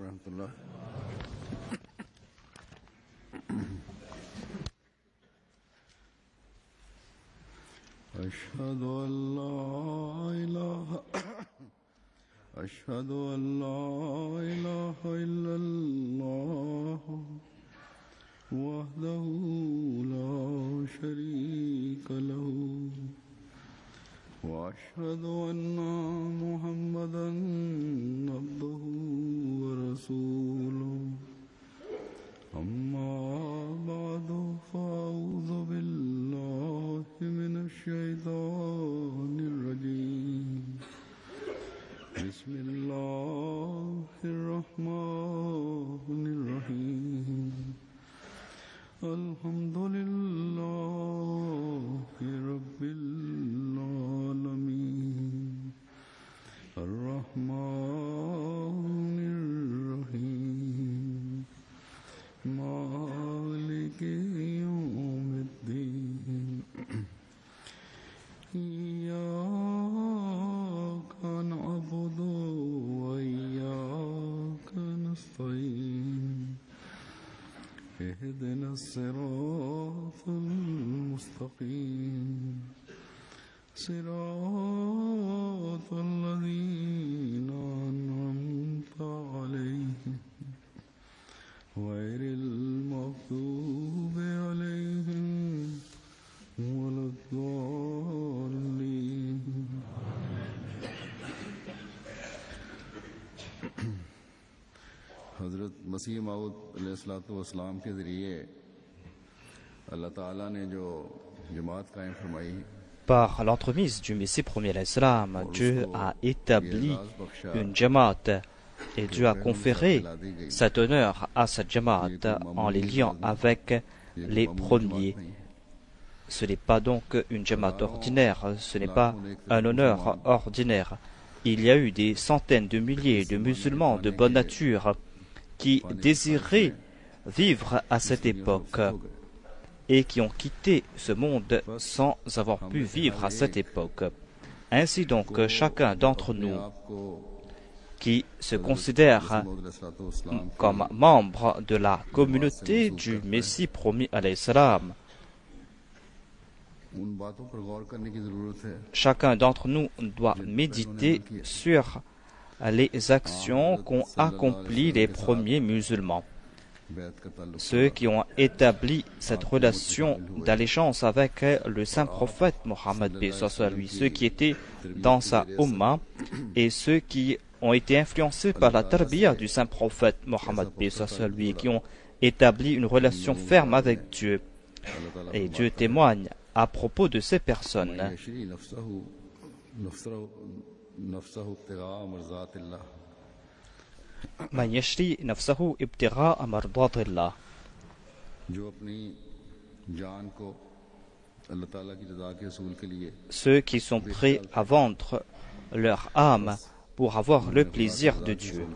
ورحمة الله. أشهد أن لا إله إلا الله وحده لا شريك له وأشهد أن محمدا عبده ورسوله أما بعد فأعوذ بالله من الشيطان الرجيم بسم الله الرحمن الرحيم الحمد لله رب العالمين الرحمن الرحيم مالك يوم الدين إياك نعبد وإياك نستعين اهدنا الصراط المستقيم صراط الذين أنعمت عليهم غير المغضوب عليهم ولا الضالين. حضرت مسیح موعود علیہ الصلوۃ والسلام کے ذریعے اللہ تعالیٰ نے جو جماعت قائم فرمائی. Par l'entremise du Messie premier l'Islam, Dieu a établi une Jamaat et Dieu a conféré cet honneur à cette Jamaat en les liant avec les premiers. Ce n'est pas donc une Jamaat ordinaire, ce n'est pas un honneur ordinaire. Il y a eu des centaines de milliers de musulmans de bonne nature qui désiraient vivre à cette époque et qui ont quitté ce monde sans avoir pu vivre à cette époque. Ainsi donc, chacun d'entre nous qui se considère comme membre de la communauté du Messie promis alayhi salam, chacun d'entre nous doit méditer sur les actions qu'ont accomplies les premiers musulmans, ceux qui ont établi cette relation d'allégeance avec le saint prophète Mohammed, ceux qui étaient dans sa Ummah et ceux qui ont été influencés par la tarbiyah du saint prophète Mohammed, et qui ont établi une relation ferme avec Dieu. Et Dieu témoigne à propos de ces personnes. Ceux qui sont prêts à vendre leur âme pour avoir le plaisir de Dieu.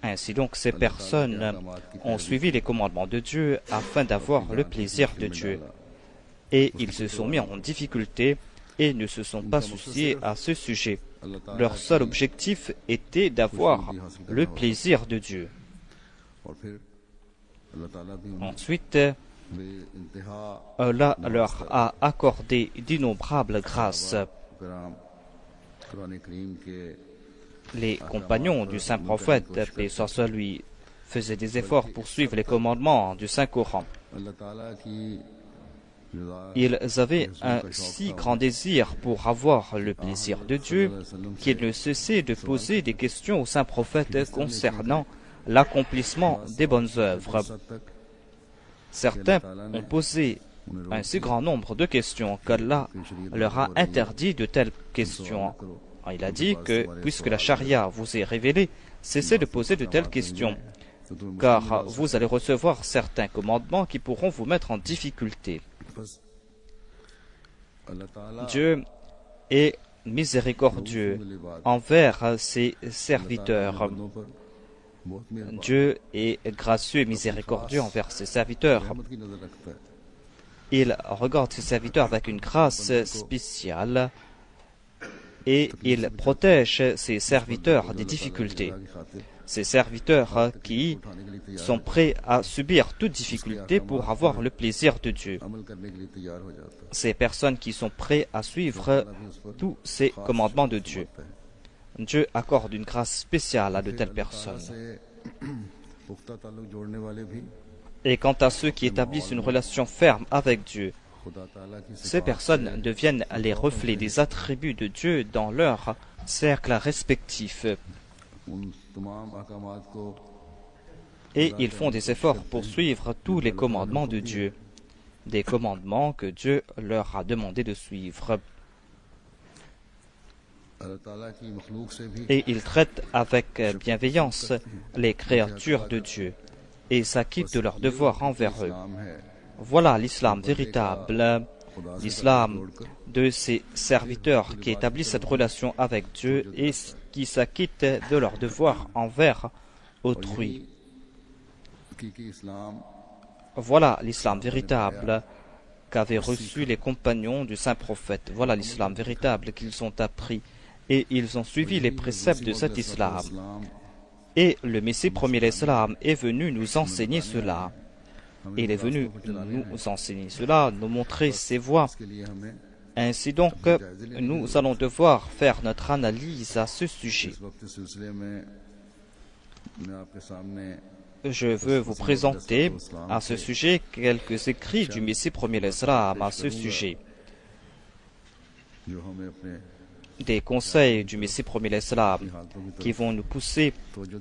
Ainsi donc, ces personnes ont suivi les commandements de Dieu afin d'avoir le plaisir de Dieu. Et ils se sont mis en difficulté et ne se sont pas souciés à ce sujet. Leur seul objectif était d'avoir le plaisir de Dieu. Ensuite, Allah leur a accordé d'innombrables grâces. Les compagnons du saint prophète, paix soit sur lui, faisaient des efforts pour suivre les commandements du Saint-Coran. Ils avaient un si grand désir pour avoir le plaisir de Dieu qu'ils ne cessaient de poser des questions au saint prophète concernant l'accomplissement des bonnes œuvres. Certains ont posé un si grand nombre de questions qu'Allah leur a interdit de telles questions. Il a dit que, puisque la charia vous est révélée, cessez de poser de telles questions, car vous allez recevoir certains commandements qui pourront vous mettre en difficulté. Dieu est miséricordieux envers ses serviteurs. Dieu est gracieux et miséricordieux envers ses serviteurs. Il regarde ses serviteurs avec une grâce spéciale et il protège ses serviteurs des difficultés. ces serviteurs qui sont prêts à subir toute difficulté pour avoir le plaisir de Dieu. Ces personnes qui sont prêtes à suivre tous ces commandements de Dieu. Dieu accorde une grâce spéciale à de telles personnes. Et quant à ceux qui établissent une relation ferme avec Dieu, ces personnes deviennent les reflets des attributs de Dieu dans leur cercle respectif. Et ils font des efforts pour suivre tous les commandements de Dieu, des commandements que Dieu leur a demandé de suivre. Et ils traitent avec bienveillance les créatures de Dieu et s'acquittent de leurs devoirs envers eux. Voilà l'islam véritable, l'islam de ces serviteurs qui établissent cette relation avec Dieu et qui s'acquittent de leurs devoirs envers autrui. Voilà l'islam véritable qu'avaient reçu les compagnons du saint prophète. Voilà l'islam véritable qu'ils ont appris et ils ont suivi les préceptes de cet islam. Et le Messie premier l'islam est venu nous enseigner cela. Il est venu nous enseigner cela, nous montrer ses voies. Ainsi donc, nous allons devoir faire notre analyse à ce sujet. Je veux vous présenter à ce sujet quelques écrits du Messie premier l'islam à ce sujet. Des conseils du Messie premier l'islam qui vont nous pousser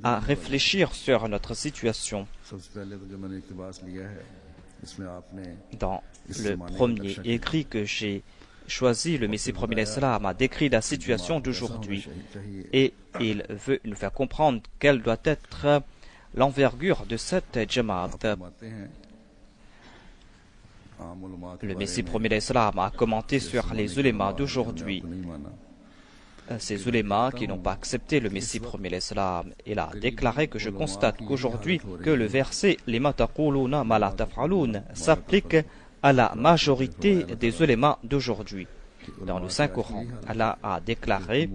à réfléchir sur notre situation. Dans le premier écrit que j'ai choisi, le Messie premier l'islam a décrit la situation d'aujourd'hui et il veut nous faire comprendre quelle doit être l'envergure de cette Jamaat. Le Messie premier l'islam a commenté sur les ulémas d'aujourd'hui. Ces ulémas qui n'ont pas accepté le Messie premier l'islam. Il a déclaré que je constate qu'aujourd'hui que le verset « Lima taquluna ma la taf'alun » s'applique à la majorité des ulémas d'aujourd'hui. Dans le Saint-Coran, Allah a déclaré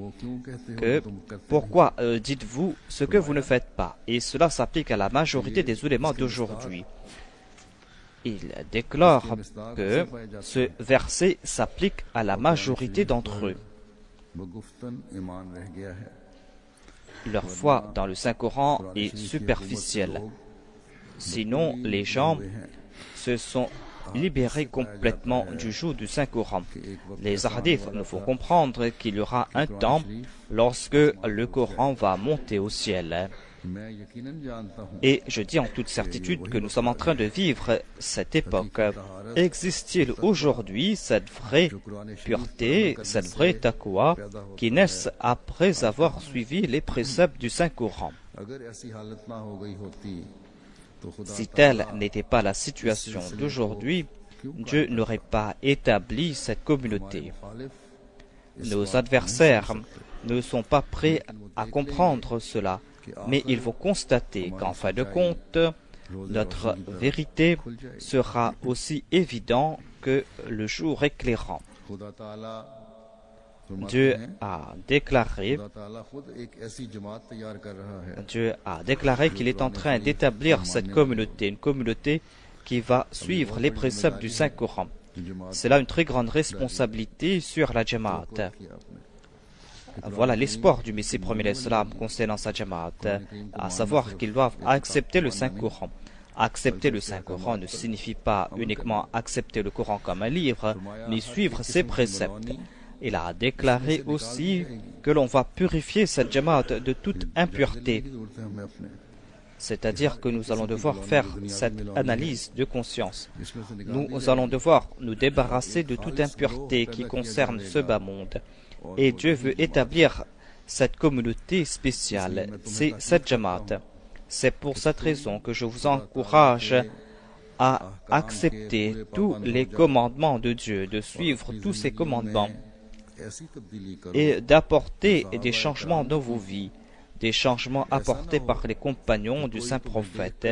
que « Pourquoi dites-vous ce que vous ne faites pas ?» Et cela s'applique à la majorité des ulémas d'aujourd'hui. Il déclare que ce verset s'applique à la majorité d'entre eux. Leur foi dans le Saint-Coran est superficielle. Sinon, les gens se sont libérés complètement du joug du Saint-Coran. Les hadiths nous font comprendre qu'il y aura un temps lorsque le Coran va monter au ciel. Et je dis en toute certitude que nous sommes en train de vivre cette époque. Existe-t-il aujourd'hui cette vraie pureté, cette vraie taqwa qui naissent après avoir suivi les préceptes du Saint-Coran? Si telle n'était pas la situation d'aujourd'hui, Dieu n'aurait pas établi cette communauté. Nos adversaires ne sont pas prêts à comprendre cela, mais ils vont constater qu'en fin de compte, notre vérité sera aussi évidente que le jour éclairant. Dieu a déclaré qu'il est en train d'établir cette communauté, une communauté qui va suivre les préceptes du Saint-Coran. C'est là une très grande responsabilité sur la Jamaat. Voilà l'espoir du Messie premier l'islam concernant sa Jamaat, à savoir qu'ils doivent accepter le Saint-Coran. Accepter le Saint-Coran ne signifie pas uniquement accepter le Coran comme un livre, mais suivre ses préceptes. Il a déclaré aussi que l'on va purifier cette Jamaat de toute impureté. C'est-à-dire que nous allons devoir faire cette analyse de conscience. Nous allons devoir nous débarrasser de toute impureté qui concerne ce bas monde. Et Dieu veut établir cette communauté spéciale, c'est cette Jamaat. C'est pour cette raison que je vous encourage à accepter tous les commandements de Dieu, de suivre tous ces commandements et d'apporter des changements dans vos vies, des changements apportés par les compagnons du saint prophète.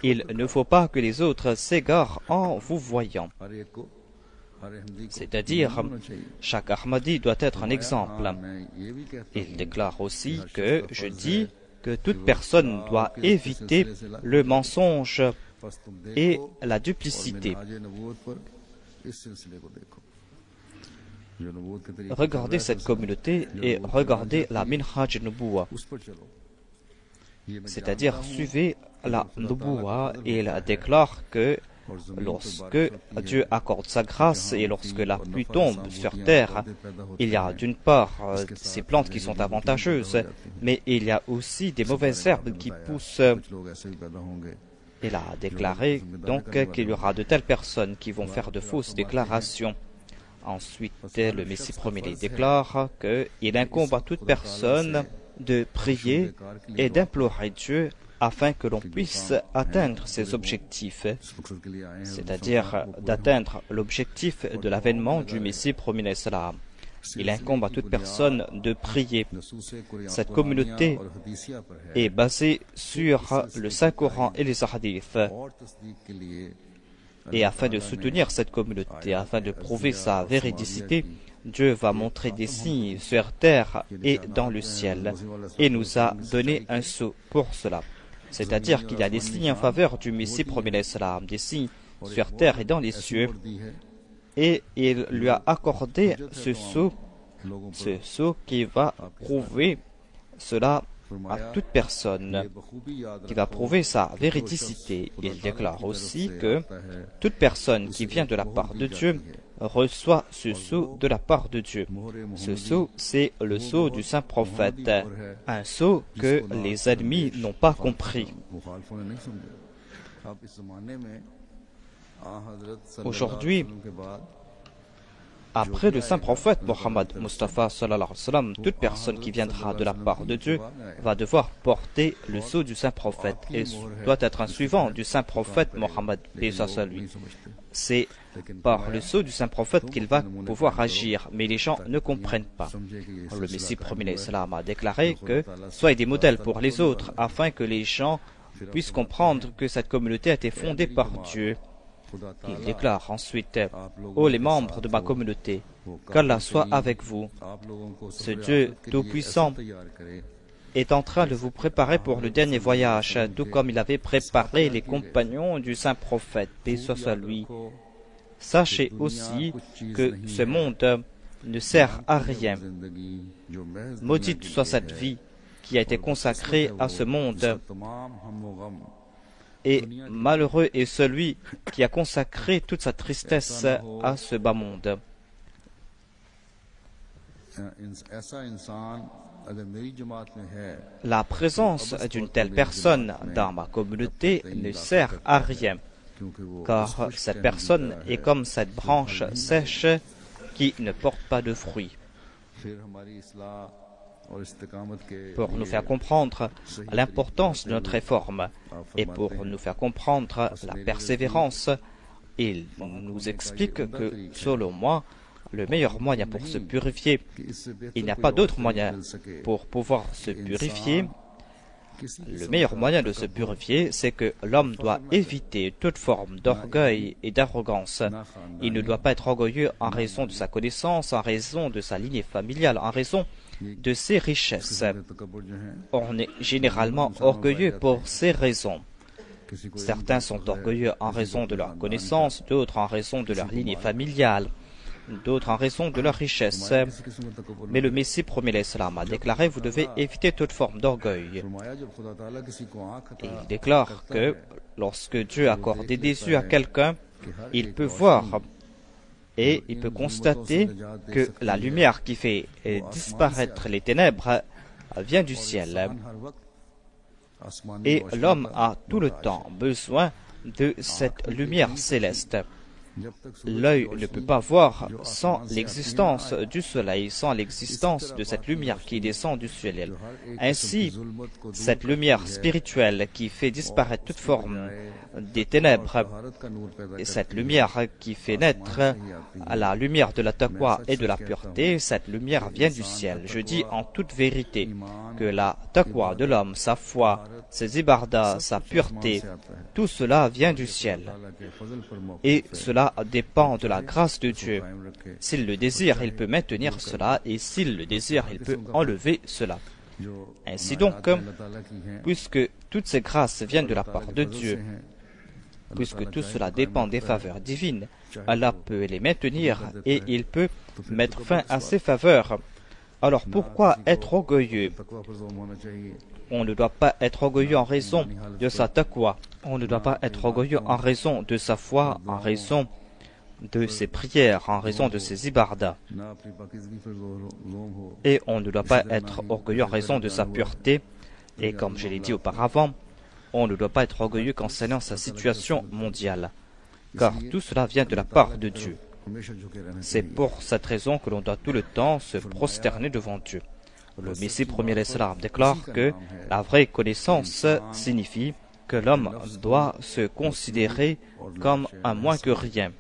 Il ne faut pas que les autres s'égarent en vous voyant. C'est-à-dire, chaque Ahmadi doit être un exemple. Il déclare aussi que je dis que toute personne doit éviter le mensonge et la duplicité. Regardez cette communauté et regardez la Minhaj Nubuwa, c'est-à-dire suivez la Nubuwa, et il déclare que lorsque Dieu accorde sa grâce et lorsque la pluie tombe sur terre, il y a d'une part ces plantes qui sont avantageuses, mais il y a aussi des mauvaises herbes qui poussent. Il a déclaré donc qu'il y aura de telles personnes qui vont faire de fausses déclarations. Ensuite, le Messie premier déclare qu'il incombe à toute personne de prier et d'implorer Dieu afin que l'on puisse atteindre ses objectifs, c'est-à-dire d'atteindre l'objectif de l'avènement du Messie premier l'Islam. Il incombe à toute personne de prier. Cette communauté est basée sur le Saint-Coran et les hadiths. Et afin de soutenir cette communauté, afin de prouver sa véridicité, Dieu va montrer des signes sur terre et dans le ciel, et nous a donné un sceau pour cela. C'est-à-dire qu'il y a des signes en faveur du Messie premier l'Islam, des signes sur terre et dans les cieux, et il lui a accordé ce sceau qui va prouver cela à toute personne, qui va prouver sa véridicité. Il déclare aussi que toute personne qui vient de la part de Dieu reçoit ce sceau de la part de Dieu. Ce sceau, c'est le sceau du saint prophète, un sceau que les ennemis n'ont pas compris. Aujourd'hui, après le saint prophète Mohammed Mustafa sallallahu alayhi wa sallam, toute personne qui viendra de la part de Dieu va devoir porter le sceau du saint prophète et doit être un suivant du saint prophète Mohammed. C'est par le sceau du saint prophète qu'il va pouvoir agir, mais les gens ne comprennent pas. Le Messie premier l'Islam a déclaré que soyez des modèles pour les autres afin que les gens puissent comprendre que cette communauté a été fondée par Dieu. Il déclare ensuite: ô les membres de ma communauté, qu'Allah soit avec vous. Ce Dieu tout-puissant est en train de vous préparer pour le dernier voyage, tout comme il avait préparé les compagnons du saint prophète, paix soit sur lui. Sachez aussi que ce monde ne sert à rien. Maudite soit cette vie qui a été consacrée à ce monde, et malheureux est celui qui a consacré toute sa tristesse à ce bas monde. La présence d'une telle personne dans ma communauté ne sert à rien, car cette personne est comme cette branche sèche qui ne porte pas de fruits. Pour nous faire comprendre l'importance de notre réforme et pour nous faire comprendre la persévérance, il nous explique que, selon moi, le meilleur moyen pour se purifier, il n'y a pas d'autre moyen pour pouvoir se purifier. Le meilleur moyen de se purifier, c'est que l'homme doit éviter toute forme d'orgueil et d'arrogance. Il ne doit pas être orgueilleux en raison de sa connaissance, en raison de sa lignée familiale, en raison de ses richesses. On est généralement orgueilleux pour ces raisons. Certains sont orgueilleux en raison de leur connaissance, d'autres en raison de leur lignée familiale, d'autres en raison de leur richesse. Mais le Messie premier l'Islam a déclaré: vous devez éviter toute forme d'orgueil. Il déclare que lorsque Dieu accorde des yeux à quelqu'un, il peut voir et il peut constater que la lumière qui fait disparaître les ténèbres vient du ciel. Et l'homme a tout le temps besoin de cette lumière céleste. L'œil ne peut pas voir sans l'existence du soleil, sans l'existence de cette lumière qui descend du ciel. Ainsi, cette lumière spirituelle qui fait disparaître toute forme des ténèbres, et cette lumière qui fait naître la lumière de la taqwa et de la pureté, cette lumière vient du ciel. Je dis en toute vérité que la taqwa de l'homme, sa foi, ses ibadas, sa pureté, tout cela vient du ciel. Et cela dépend de la grâce de Dieu. S'il le désire, il peut maintenir cela, et s'il le désire, il peut enlever cela. Ainsi donc, puisque toutes ces grâces viennent de la part de Dieu, puisque tout cela dépend des faveurs divines, Allah peut les maintenir et il peut mettre fin à ces faveurs. Alors pourquoi être orgueilleux? On ne doit pas être orgueilleux en raison de sa taqwa. On ne doit pas être orgueilleux en raison de sa foi, en raison de ses prières, en raison de ses ibadas. Et on ne doit pas être orgueilleux en raison de sa pureté. Et comme je l'ai dit auparavant, on ne doit pas être orgueilleux concernant sa situation mondiale, car tout cela vient de la part de Dieu. C'est pour cette raison que l'on doit tout le temps se prosterner devant Dieu. Le Messie premier l'Islam déclare que la vraie connaissance signifie que l'homme doit se considérer comme un moins que rien.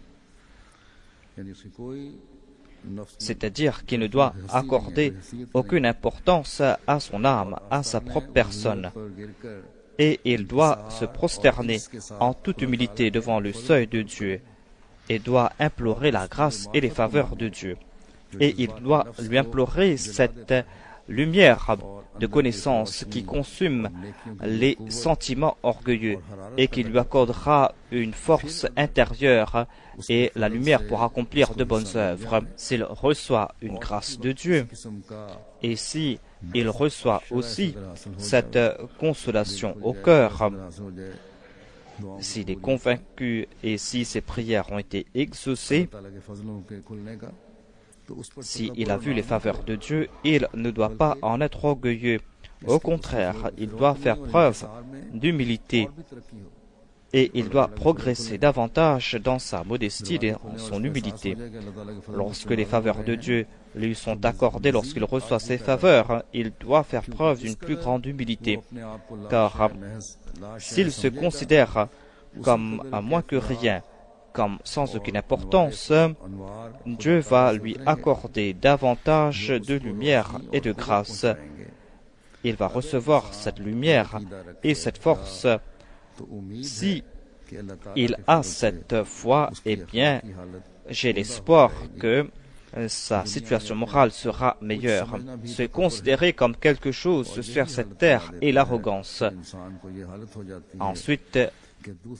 C'est-à-dire qu'il ne doit accorder aucune importance à son âme, à sa propre personne. Et il doit se prosterner en toute humilité devant le seuil de Dieu et doit implorer la grâce et les faveurs de Dieu. Et il doit lui implorer cette lumière de connaissance qui consume les sentiments orgueilleux et qui lui accordera une force intérieure et la lumière pour accomplir de bonnes œuvres s'il reçoit une grâce de Dieu. Et si il reçoit aussi cette consolation au cœur, s'il est convaincu et si ses prières ont été exaucées, s'il a vu les faveurs de Dieu, il ne doit pas en être orgueilleux. Au contraire, il doit faire preuve d'humilité et il doit progresser davantage dans sa modestie et dans son humilité. Lorsque les faveurs de Dieu lui sont accordées, lorsqu'il reçoit ces faveurs, il doit faire preuve d'une plus grande humilité, car s'il se considère comme un moins que rien, comme sans aucune importance, Dieu va lui accorder davantage de lumière et de grâce. Il va recevoir cette lumière et cette force. Si il a cette foi, eh bien, j'ai l'espoir que sa situation morale sera meilleure. Se considérer comme quelque chose sur cette terre est l'arrogance. Ensuite,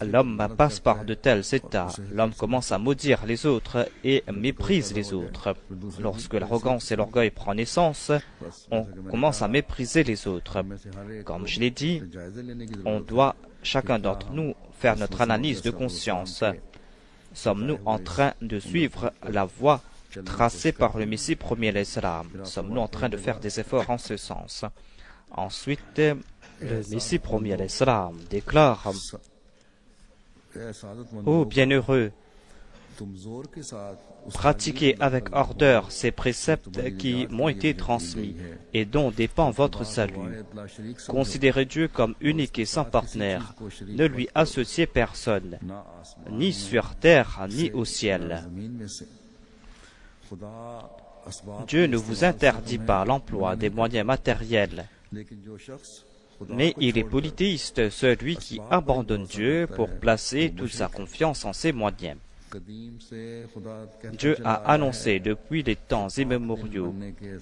l'homme passe par de tels états. L'homme commence à maudire les autres et méprise les autres. Lorsque l'arrogance et l'orgueil prennent naissance, on commence à mépriser les autres. Comme je l'ai dit, on doit, chacun d'entre nous, faire notre analyse de conscience. Sommes-nous en train de suivre la voie tracée par le Messie premier l'Islam? Sommes-nous en train de faire des efforts en ce sens? Ensuite, le Messie premier l'Islam déclare: ô bienheureux, pratiquez avec ardeur ces préceptes qui m'ont été transmis et dont dépend votre salut. Considérez Dieu comme unique et sans partenaire. Ne lui associez personne, ni sur terre, ni au ciel. Dieu ne vous interdit pas l'emploi des moyens matériels, mais il est polythéiste, celui qui abandonne Dieu pour placer toute sa confiance en ses moyens. Dieu a annoncé depuis les temps immémoriaux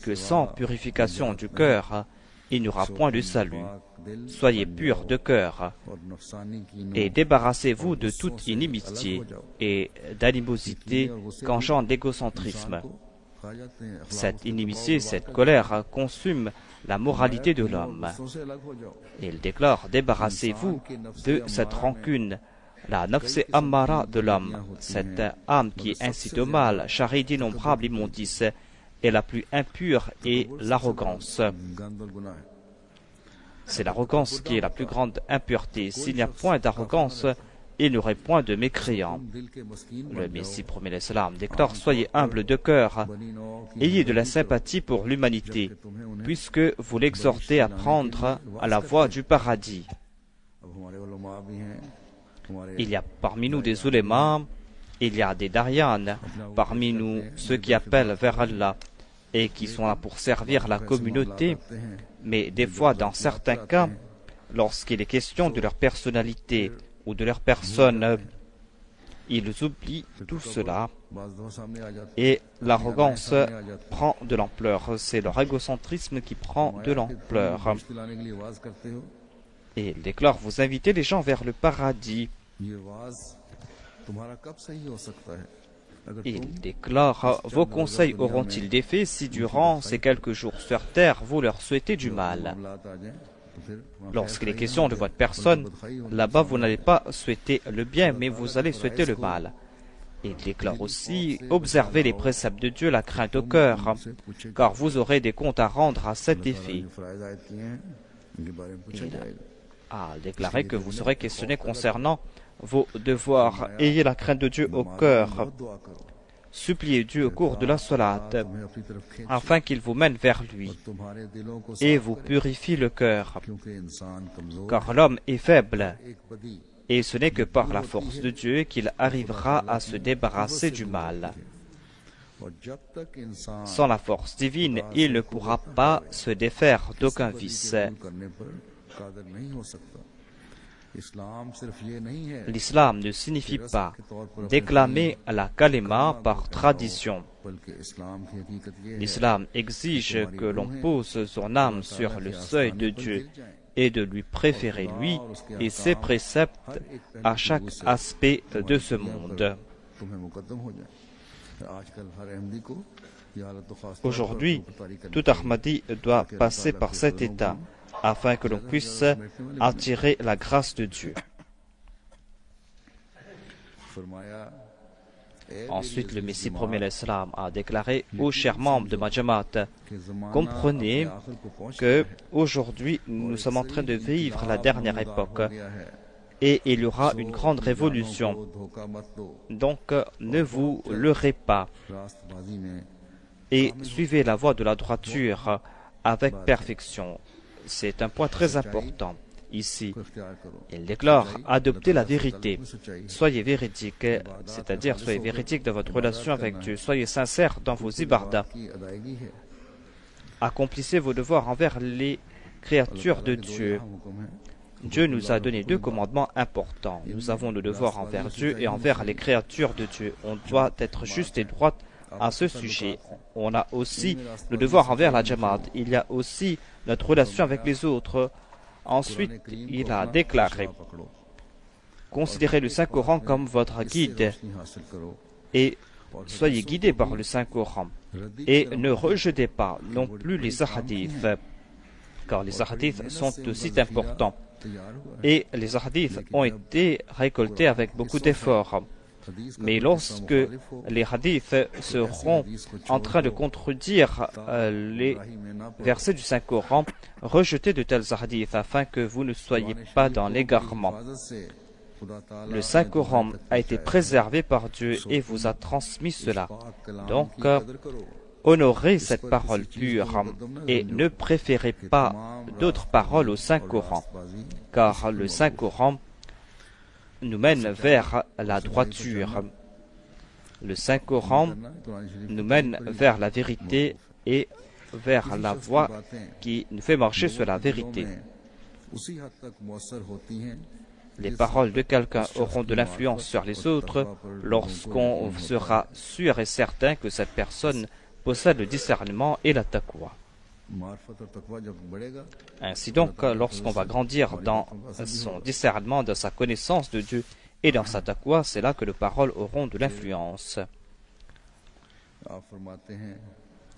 que sans purification du cœur, il n'y aura point de salut. Soyez purs de cœur et débarrassez-vous de toute inimitié et d'animosité qu'engendre l'égocentrisme. Cette inimitié, cette colère consume la moralité de l'homme. Il déclare: débarrassez-vous de cette rancune, la nafs ammara de l'homme, cette âme qui incite au mal, charrie d'innombrables immondices, est la plus impure et l'arrogance. C'est l'arrogance qui est la plus grande impureté. S'il n'y a point d'arrogance, il n'y aurait point de mécréants. Le Messie premier l'Islam déclare: soyez humbles de cœur, ayez de la sympathie pour l'humanité, puisque vous l'exhortez à prendre à la voie du paradis. Il y a parmi nous des oulémas, il y a des darianes, parmi nous ceux qui appellent vers Allah et qui sont là pour servir la communauté, mais des fois, dans certains cas, lorsqu'il est question de leur personnalité ou de leur personne, ils oublient tout cela et l'arrogance prend de l'ampleur. C'est leur égocentrisme qui prend de l'ampleur. Et il déclare, vous invitez les gens vers le paradis. Il déclare, vos conseils auront-ils d'effet si durant ces quelques jours sur terre, vous leur souhaitez du mal? Lorsqu'il est question de votre personne, là-bas vous n'allez pas souhaiter le bien, mais vous allez souhaiter le mal. Il déclare aussi, observez les préceptes de Dieu, la crainte au cœur, car vous aurez des comptes à rendre à cet effet. Il a déclaré que vous serez questionné concernant vos devoirs. Ayez la crainte de Dieu au cœur. Suppliez Dieu au cours de la salat, afin qu'il vous mène vers lui et vous purifie le cœur, car l'homme est faible, et ce n'est que par la force de Dieu qu'il arrivera à se débarrasser du mal. Sans la force divine, il ne pourra pas se défaire d'aucun vice. L'islam ne signifie pas déclamer la kalima par tradition. L'islam exige que l'on pose son âme sur le seuil de Dieu et de lui préférer lui et ses préceptes à chaque aspect de ce monde. Aujourd'hui, tout Ahmadi doit passer par cet état afin que l'on puisse attirer la grâce de Dieu. Ensuite, le Messie premier l'Islam a déclaré aux chers membres de ma Jamaat, comprenez que aujourd'hui nous sommes en train de vivre la dernière époque et il y aura une grande révolution. Donc ne vous leurrez pas et suivez la voie de la droiture avec perfection. C'est un point très important ici. Il déclare, adoptez la vérité. Soyez véridique, c'est-à-dire soyez véridique dans votre relation avec Dieu. Soyez sincère dans vos ibadah. Accomplissez vos devoirs envers les créatures de Dieu. Dieu nous a donné deux commandements importants. Nous avons le devoir envers Dieu et envers les créatures de Dieu. On doit être juste et droit à ce sujet. On a aussi le devoir envers la Jamaat. Il y a aussi notre relation avec les autres. Ensuite, il a déclaré, considérez le Saint-Coran comme votre guide et soyez guidés par le Saint-Coran. Et ne rejetez pas non plus les hadiths, car les hadiths sont aussi importants. Et les hadiths ont été récoltés avec beaucoup d'efforts. Mais lorsque les hadiths seront en train de contredire les versets du Saint-Coran, rejetez de tels hadiths afin que vous ne soyez pas dans l'égarement. Le Saint-Coran a été préservé par Dieu et vous a transmis cela. Donc, honorez cette parole pure et ne préférez pas d'autres paroles au Saint-Coran, car le Saint-Coran nous mène vers la droiture. Le Saint-Coran nous mène vers la vérité et vers la voie qui nous fait marcher sur la vérité. Les paroles de quelqu'un auront de l'influence sur les autres lorsqu'on sera sûr et certain que cette personne possède le discernement et la taqwa. Ainsi donc, lorsqu'on va grandir dans son discernement, dans sa connaissance de Dieu et dans sa taqwa, c'est là que les paroles auront de l'influence.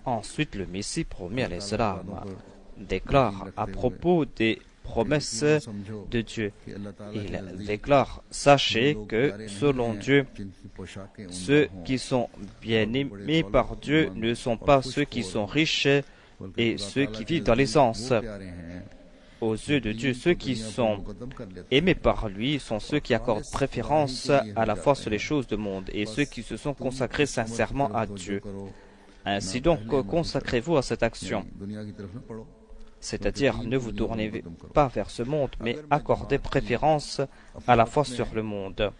Ensuite, le Messie promis à l'Islam déclare à propos des promesses de Dieu. Il déclare, sachez que selon Dieu, ceux qui sont bien aimés par Dieu ne sont pas ceux qui sont riches et ceux qui vivent dans l'aisance. Aux yeux de Dieu, ceux qui sont aimés par lui sont ceux qui accordent préférence à la fois sur les choses du monde et ceux qui se sont consacrés sincèrement à Dieu. Ainsi donc, consacrez-vous à cette action. C'est-à-dire, ne vous tournez pas vers ce monde, mais accordez préférence à la foi sur le monde.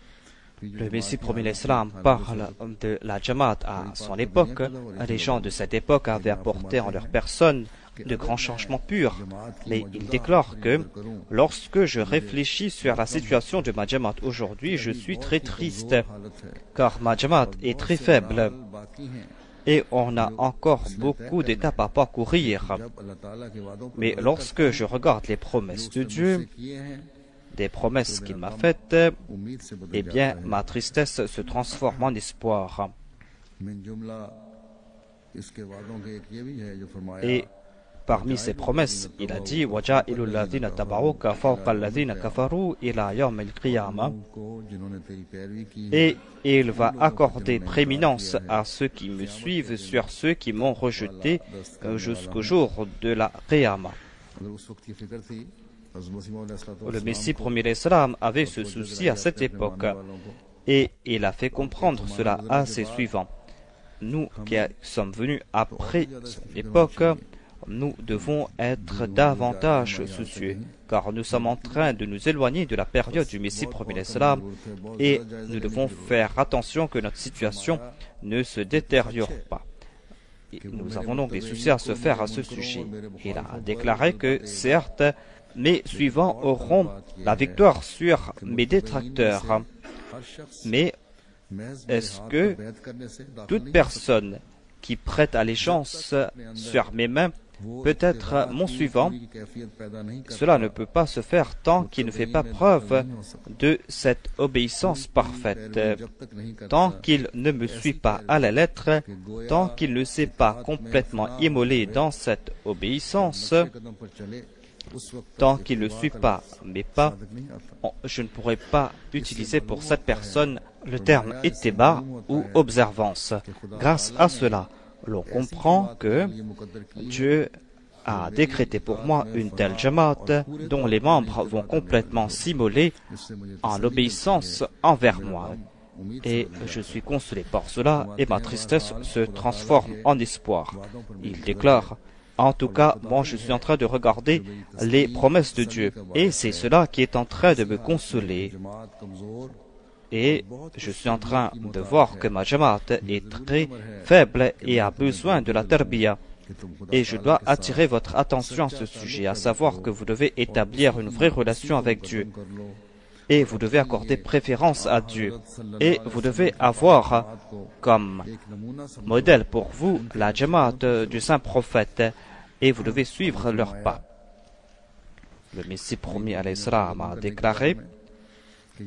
Le Messie promis l'Islam parle de la Jamaat à son époque. Les gens de cette époque avaient apporté en leur personne de grands changements purs. Mais il déclare que lorsque je réfléchis sur la situation de ma Jamaat aujourd'hui, je suis très triste, car ma Jamaat est très faible et on a encore beaucoup d'étapes à parcourir. Mais lorsque je regarde les promesses de Dieu, des promesses qu'il m'a faites, eh bien, ma tristesse se transforme en espoir. Et parmi ces promesses, il a dit et il va accorder prééminence à ceux qui me suivent sur ceux qui m'ont rejeté jusqu'au jour de la Qiyamah. Le Messie premier l'Islam avait ce souci à cette époque et il a fait comprendre cela à ses suivants. Nous qui sommes venus après son époque, nous devons être davantage soucieux, car nous sommes en train de nous éloigner de la période du Messie premier l'Islam et nous devons faire attention que notre situation ne se détériore pas. Et nous avons donc des soucis à se faire à ce sujet. Il a déclaré que certes, mes suivants auront la victoire sur mes détracteurs, mais est-ce que toute personne qui prête allégeance sur mes mains peut être mon suivant? Cela ne peut pas se faire tant qu'il ne fait pas preuve de cette obéissance parfaite, tant qu'il ne me suit pas à la lettre, tant qu'il ne s'est pas complètement immolé dans cette obéissance, tant qu'il ne suit pas mes pas. Je ne pourrai pas utiliser pour cette personne le terme ittiba ou observance. Grâce à cela, l'on comprend que Dieu a décrété pour moi une telle Jamaat dont les membres vont complètement s'immoler en obéissance envers moi. Et je suis consolé par cela et ma tristesse se transforme en espoir. Il déclare: en tout cas, moi je suis en train de regarder les promesses de Dieu et c'est cela qui est en train de me consoler. Et je suis en train de voir que ma Jamaat est très faible et a besoin de la tarbiya. Et je dois attirer votre attention à ce sujet, à savoir que vous devez établir une vraie relation avec Dieu. Et vous devez accorder préférence à Dieu. Et vous devez avoir comme modèle pour vous la Jamaat du Saint Prophète. Et vous devez suivre leurs pas. Le Messie premier alayhi salam a déclaré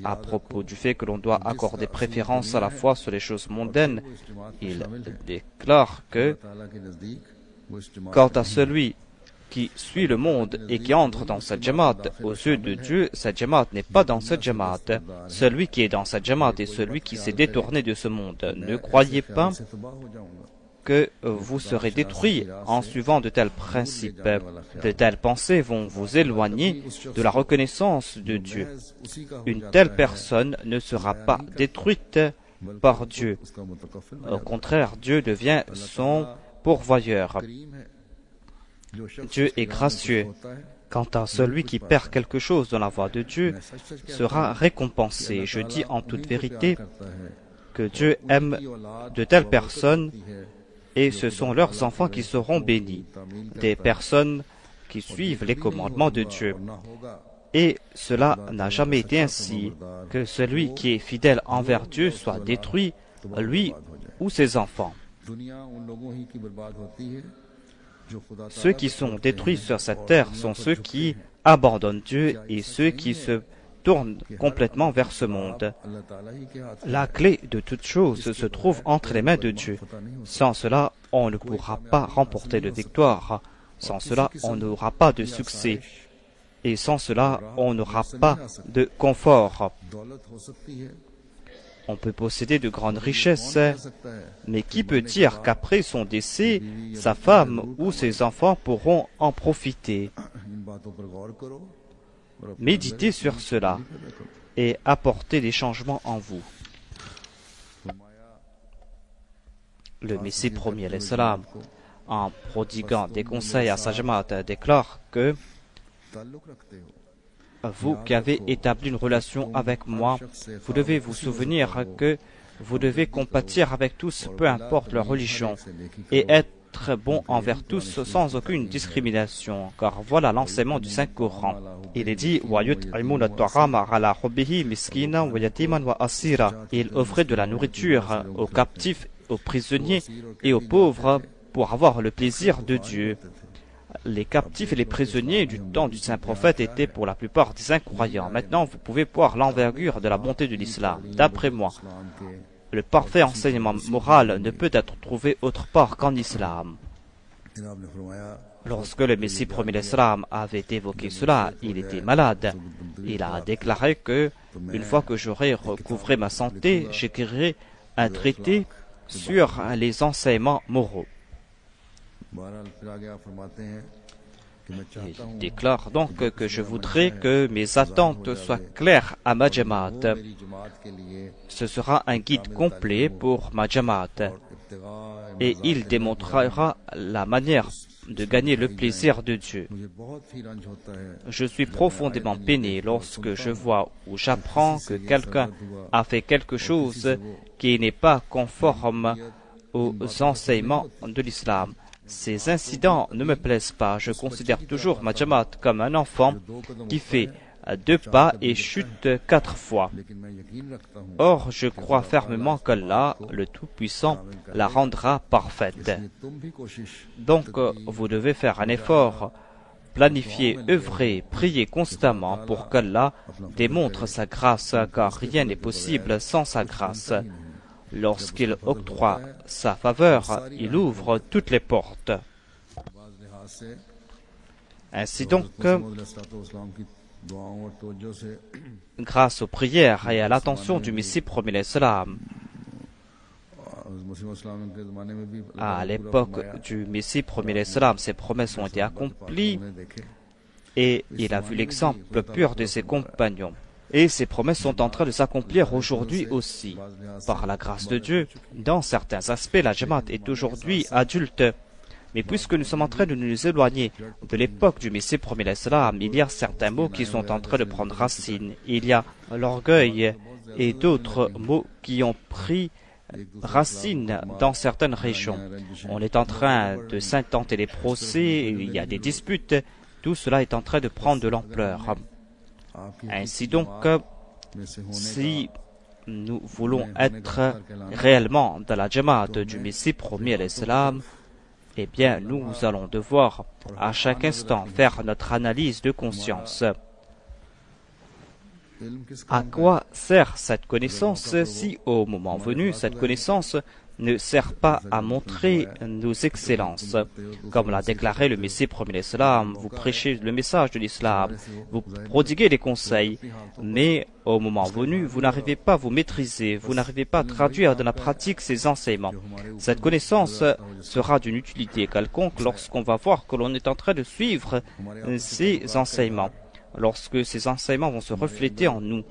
à propos du fait que l'on doit accorder préférence à la fois sur les choses mondaines. Il déclare que quant à celui qui suit le monde et qui entre dans cette Jamaat, aux yeux de Dieu, cette Jamaat n'est pas dans cette Jamaat. Celui qui est dans cette Jamaat est celui qui s'est détourné de ce monde. Ne croyez pas que vous serez détruits en suivant de tels principes. De telles pensées vont vous éloigner de la reconnaissance de Dieu. Une telle personne ne sera pas détruite par Dieu. Au contraire, Dieu devient son pourvoyeur. Dieu est gracieux. Quant à celui qui perd quelque chose dans la voie de Dieu, sera récompensé. Je dis en toute vérité que Dieu aime de telles personnes et ce sont leurs enfants qui seront bénis, des personnes qui suivent les commandements de Dieu. Et cela n'a jamais été ainsi, que celui qui est fidèle envers Dieu soit détruit, lui ou ses enfants. Ceux qui sont détruits sur cette terre sont ceux qui abandonnent Dieu et ceux qui se tournent complètement vers ce monde. La clé de toute chose se trouve entre les mains de Dieu. Sans cela, on ne pourra pas remporter de victoire. Sans cela, on n'aura pas de succès. Et sans cela, on n'aura pas de confort. On peut posséder de grandes richesses, mais qui peut dire qu'après son décès, sa femme ou ses enfants pourront en profiter? Méditez sur cela et apportez des changements en vous. Le Messie premier alayhi salam, en prodiguant des conseils à sa Jamaat, déclare que vous qui avez établi une relation avec moi, vous devez vous souvenir que vous devez compatir avec tous, peu importe leur religion, et être être bon envers tous sans aucune discrimination, car voilà l'enseignement du Saint-Coran. Il est dit il offrait de la nourriture aux captifs, aux prisonniers et aux pauvres pour avoir le plaisir de Dieu. Les captifs et les prisonniers du temps du Saint-Prophète étaient pour la plupart des incroyants. Maintenant, vous pouvez voir l'envergure de la bonté de l'islam. D'après moi, le parfait enseignement moral ne peut être trouvé autre part qu'en islam. Lorsque le Messie premier l'Islam avait évoqué cela, il était malade. Il a déclaré que, une fois que j'aurai recouvré ma santé, j'écrirai un traité sur les enseignements moraux. Il déclare donc que je voudrais que mes attentes soient claires à ma Jamaat. Ce sera un guide complet pour ma Jamaat et il démontrera la manière de gagner le plaisir de Dieu. Je suis profondément peiné lorsque je vois ou j'apprends que quelqu'un a fait quelque chose qui n'est pas conforme aux enseignements de l'islam. Ces incidents ne me plaisent pas. Je considère toujours ma Jamaat comme un enfant qui fait 2 pas et chute 4 fois. Or, je crois fermement qu'Allah, le Tout-Puissant, la rendra parfaite. Donc, vous devez faire un effort, planifier, œuvrer, prier constamment pour qu'Allah démontre sa grâce, car rien n'est possible sans sa grâce. Lorsqu'il octroie sa faveur, il ouvre toutes les portes. Ainsi donc, grâce aux prières et à l'attention du Messie premier l'Islam, à l'époque du Messie premier l'Islam, ses promesses ont été accomplies et il a vu l'exemple pur de ses compagnons. Et ces promesses sont en train de s'accomplir aujourd'hui aussi. Par la grâce de Dieu, dans certains aspects, la Jamaat est aujourd'hui adulte. Mais puisque nous sommes en train de nous éloigner de l'époque du Messie premier l'Islam, il y a certains mots qui sont en train de prendre racine. Il y a l'orgueil et d'autres mots qui ont pris racine dans certaines régions. On est en train de s'intenter des procès, il y a des disputes. Tout cela est en train de prendre de l'ampleur. Ainsi donc, si nous voulons être réellement dans la Jamaat du Messie premier l'Islam, eh bien, nous allons devoir à chaque instant faire notre analyse de conscience. À quoi sert cette connaissance si, au moment venu, cette connaissance ne sert pas à montrer nos excellences? Comme l'a déclaré le Messie premier l'Islam, vous prêchez le message de l'Islam, vous prodiguez des conseils, mais au moment venu, vous n'arrivez pas à vous maîtriser, vous n'arrivez pas à traduire dans la pratique ces enseignements. Cette connaissance sera d'une utilité quelconque lorsqu'on va voir que l'on est en train de suivre ces enseignements. Lorsque ces enseignements vont se refléter en nous,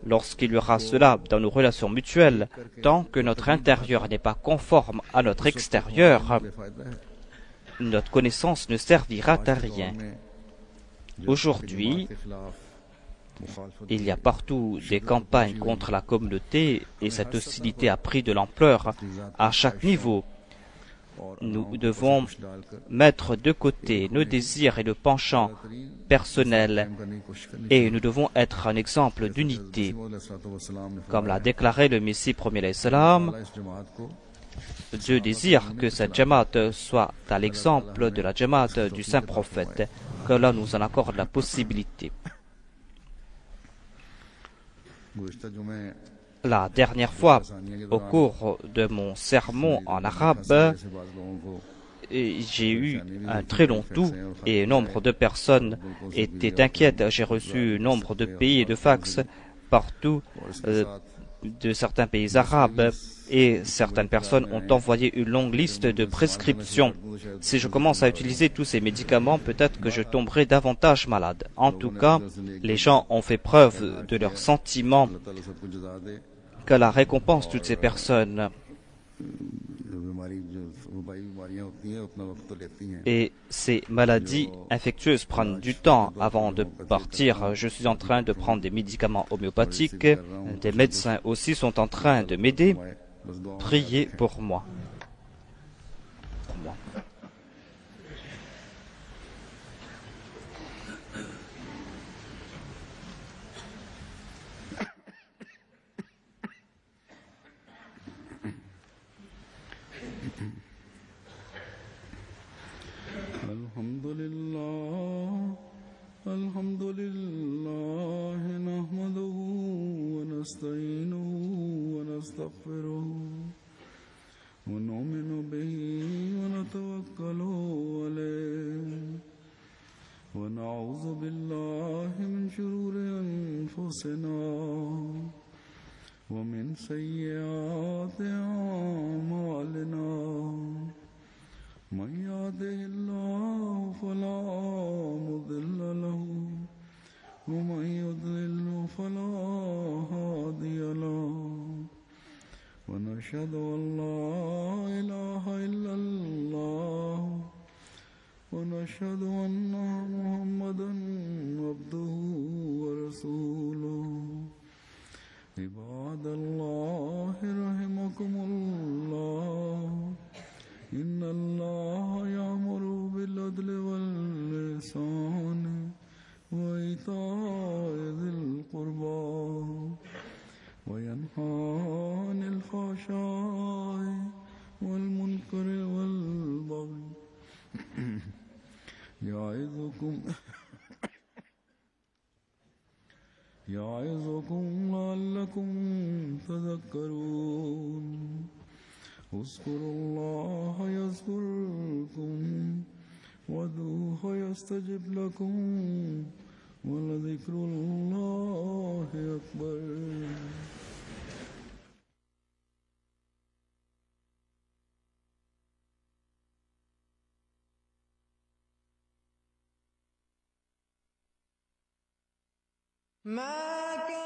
lorsqu'il y aura cela dans nos relations mutuelles, tant que notre intérieur n'est pas conforme à notre extérieur, notre connaissance ne servira à rien. Aujourd'hui, il y a partout des campagnes contre la communauté et cette hostilité a pris de l'ampleur à chaque niveau. Nous devons mettre de côté nos désirs et nos penchants personnels et nous devons être un exemple d'unité. Comme l'a déclaré le Messie premier l'Islam, Dieu désire que cette Jamaat soit à l'exemple de la Jamaat du Saint-Prophète, que là nous en accorde la possibilité. La dernière fois, au cours de mon sermon en arabe, j'ai eu un très long tout et nombre de personnes étaient inquiètes. J'ai reçu nombre de pays et de fax partout de certains pays arabes et certaines personnes ont envoyé une longue liste de prescriptions. Si je commence à utiliser tous ces médicaments, peut-être que je tomberai davantage malade. En tout cas, les gens ont fait preuve de leurs sentiments. Qu'Allah récompense toutes ces personnes. Et ces maladies infectieuses prennent du temps avant de partir. Je suis en train de prendre des médicaments homéopathiques. Des médecins aussi sont en train de m'aider. Priez pour moi. ونستغفره ونؤمن به ونتوكل عليه ونعوذ بالله من شرور أنفسنا ومن سيئات أعمالنا من يهده الله فلا مضل له ومن يضلل فلا هادي له ونشهد أن لا إله إلا الله ونشهد أن محمدا عبده ورسوله عباد الله رحمكم الله إن الله يأمر بالعدل والإحسان وإيتاء ذي القربى وينهى عن الفحشاء والمنكر والبغي يعظكم لعلكم تذكرون اذكروا الله يذكركم وادعوه يستجب لكم ولذكر الله أكبر. ما كان